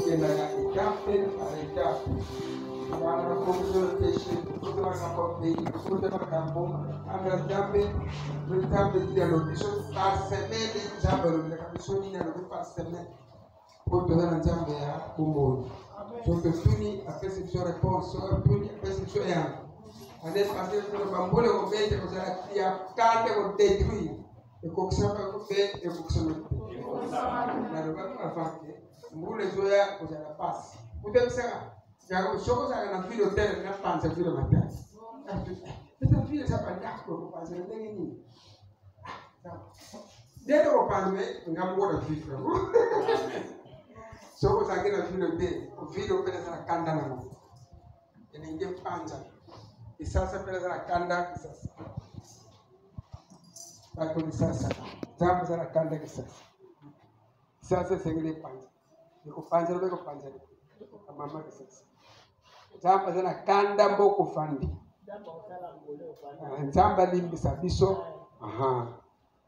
que la étape par étape. Para construire le péché, pour te faire pour te faire bon, après étape de dialogue, par semaine, dialogue, la commission n'y a pas semaine. Pour te faire un dialogue à Kumbo. Donc, fini après cette réponse, fini après cette réponse. Ane pasir sur bambole ko be ko sala kia kande ko détruire e ko sala ko be e ko sala na do ba afake mbule zoya ko sala pass putem sala ya ko soko sala na filo tere na panza filo mata ita filo sa panda ko panza ndenge ni dede ko panme ngam woda filo soko sala na filo be ko filo be sala kanda na mo ene nge panza Isasa pela za kanda kisasa. Bako kisasa. Jambo za kanda kisasa. Sasa sengele panza. Niko panza leo ko panza. Mama kisasa. Jambo za kanda mboko fandi. Jambo limbisa biso. Aha.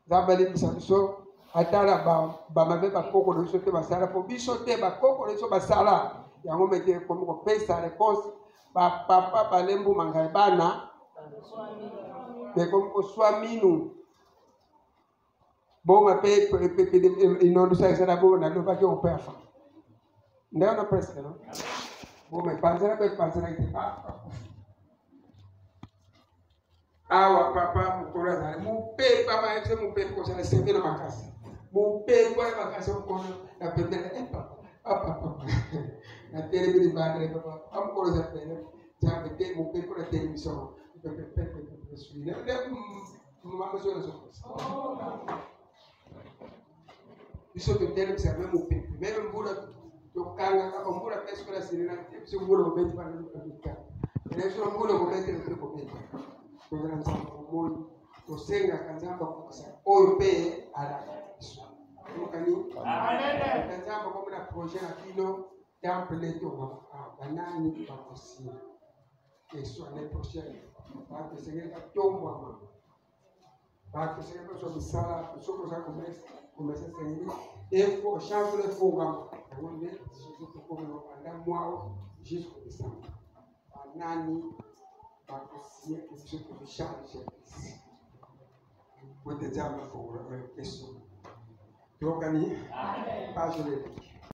Jambo limbisa biso. Atala ba mabeba koko do sote basala po biso te ba koko do so basala. Yango mete ko pesa réponse. Papa balembu mangai bana ko swaminu bonga pe inondo sa sera bona do ba ko pefa ndio na presa no bo me panzera pe panzera ite awa papa mukora za mu pe papa ese mu pe ko sera semina makasi mu pe ko makasi ko na pendele papa na tele bi bandre papa am ko za tele ja te mo pe ko la télévision pe suivre mama so na so biso te tele se même mo pe même mbula to kanga ko mbula pe ko la sirina se mbula ko be pa na ka ele so mbula ko be te ko be ko na sa mo to senga kanzamba ko sa o pe ala amen. Kanzamba ko na projet na kilo temple to banani bakosia Yesu l'année prochaine va te seguir a tomba mama va te seguir so bisala so ko sa começa a seguir e fo chance le fogo onde so ko no anda mwao jusqu'au décembre banani bakosia que se ko charge pour te dire ma fogo Yesu Tokani, amen. Pas je